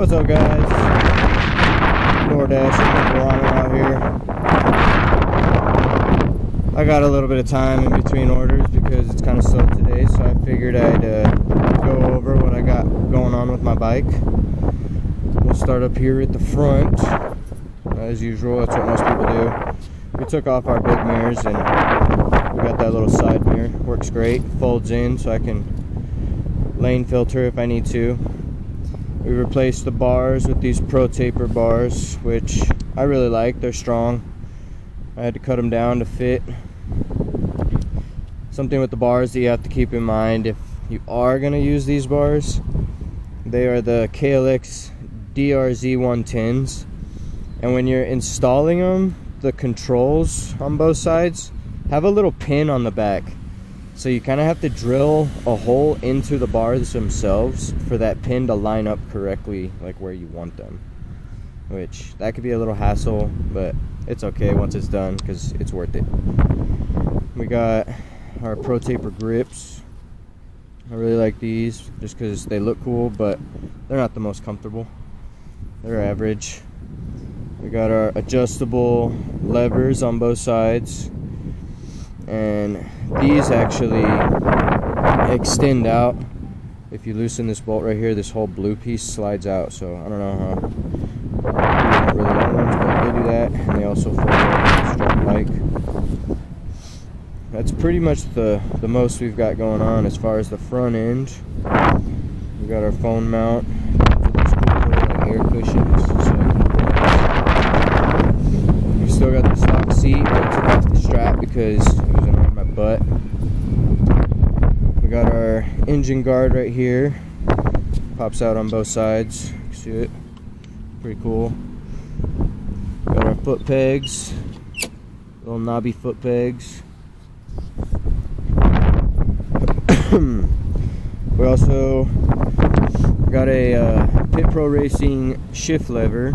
What's up, guys? DoorDash and Grom out here. I got a little bit of time in between orders because it's kind of slow today, so I figured I'd go over what I got going on with my bike. We'll start up here at the front. As usual, that's what most people do. We took off our big mirrors and we got that little side mirror. Works great. Folds in so I can lane filter if I need to. We replaced the bars with these Pro Taper bars, which I really like. They're strong. I had to cut them down to fit. Something with the bars that you have to keep in mind if you are going to use these bars. They are the KLX DRZ 110s. And when you're installing them, the controls on both sides have a little pin on the back. So you kind of have to drill a hole into the bars themselves for that pin to line up correctly, like where you want them. Which, that could be a little hassle, but it's okay once it's done because it's worth it. We got our Pro Taper grips. I really like these just because they look cool, but they're not the most comfortable. They're average. We got our adjustable levers on both sides, and these actually extend out. If you loosen this bolt right here, this whole blue piece slides out. So I don't know how really long ones, but they do that, and they also fold out strap bike. That's pretty much the most we've got going on as far as the front end. We got our phone mount with these cool little air cushions. So we still got the stock seat, but I took off the strap because it was annoying my butt. We got our engine guard right here. Pops out on both sides. You can see it. Pretty cool. Got our foot pegs. Little knobby foot pegs. We also got a Pit Pro Racing shift lever.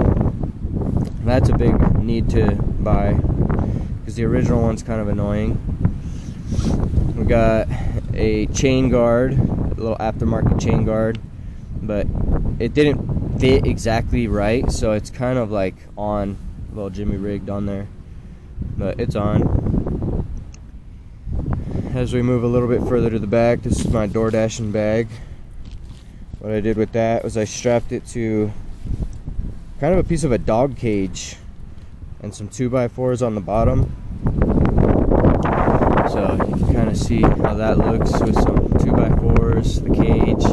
That's a big need to buy because the original one's kind of annoying. We got a chain guard, a little aftermarket chain guard, but it didn't fit exactly right, so it's kind of like on, a little jimmy rigged on there, but it's on. As we move a little bit further to the back, this is my door dashing bag. What I did with that was I strapped it to kind of a piece of a dog cage and some 2x4s on the bottom. So you can kind of see how that looks with some 2x4s, the cage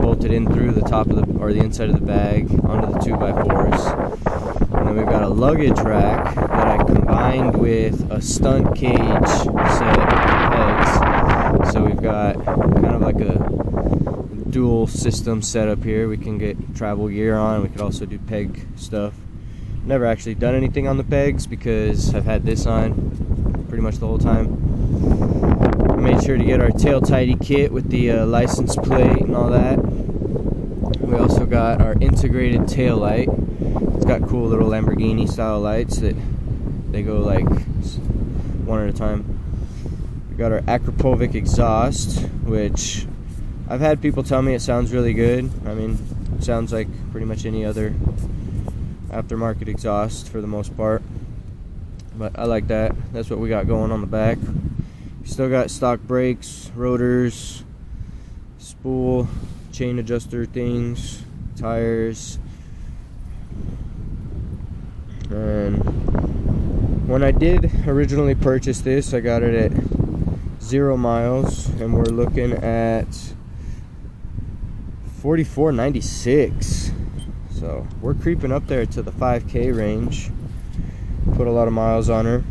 bolted in through the top of the, or the inside of the bag onto the 2x4s. And then we've got a luggage rack that I combined with a stunt cage set of pegs. So we've got kind of like a dual system setup here. We can get travel gear on. We could also do peg stuff. Never actually done anything on the pegs because I've had this on pretty much the whole time. We made sure to get our tail tidy kit with the license plate and all that. We also got our integrated tail light. It's got cool little Lamborghini style lights that they go like one at a time. We got our Akrapovic exhaust, which I've had people tell me it sounds really good. I mean, it sounds like pretty much any other aftermarket exhaust for the most part. But I like that. That's what we got going on the back. We still got stock brakes, rotors, spool, chain adjuster things, tires. And when I did originally purchase this, I got it at 0 miles, and we're looking at $44.96. So we're creeping up there to the 5K range. Put a lot of miles on her.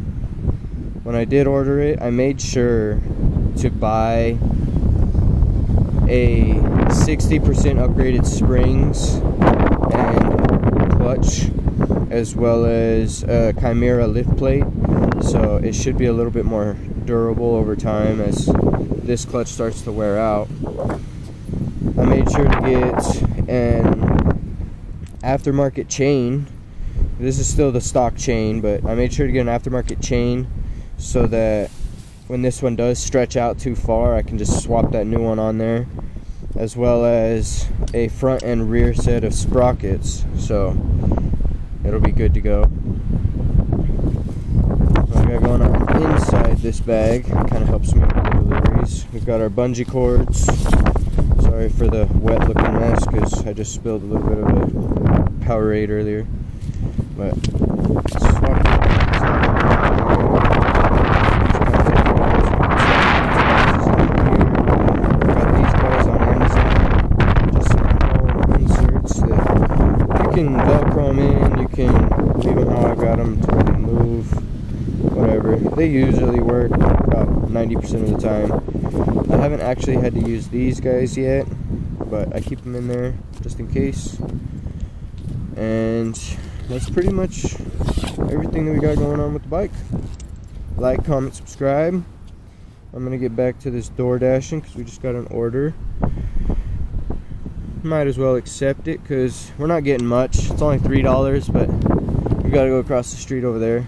When I did order it, I made sure to buy a 60% upgraded springs and clutch, as well as a Chimera lift plate, so it should be a little bit more durable over time as this clutch starts to wear out. I made sure to get an aftermarket chain. This is still the stock chain, but I made sure to get an aftermarket chain so that when this one does stretch out too far, I can just swap that new one on there. as well as a front and rear set of sprockets, so it'll be good to go. What we got going on inside this bag kind of helps me with the deliveries. We've got our bungee cords. Sorry for the wet looking mess because I just spilled a little bit of a Powerade earlier, but swap Velcro them in, you can leave them how I got them to really move, whatever. They usually work about 90% of the time. I haven't actually had to use these guys yet, but I keep them in there just in case. And that's pretty much everything that we got going on with the bike. Like, comment, subscribe. I'm going to get back to this door dashing because we just got an order. Might as well accept it because we're not getting much. It's only $3, but we gotta go across the street over there,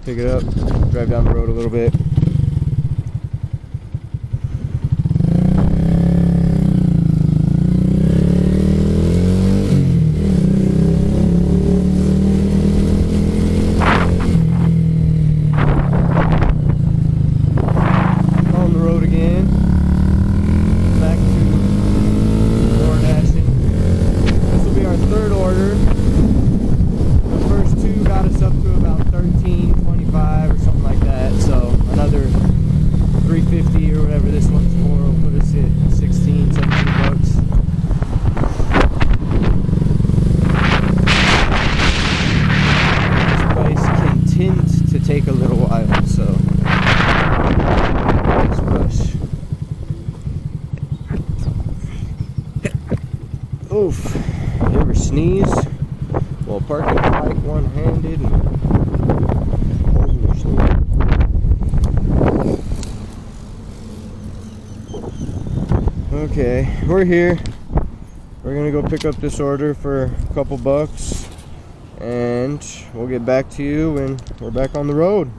pick it up, drive down the road a little bit. On the road again. Back to third order. The first two got us up to about $13.25 or something like that, so another $3.50 or whatever this one's for will put us at $16, $17. This place can tend to take a little while, so let's rush. Oof. You ever sneeze while parking the bike one-handed and holding your sleeve? Okay, we're here. We're gonna go pick up this order for a couple bucks, and we'll get back to you when we're back on the road.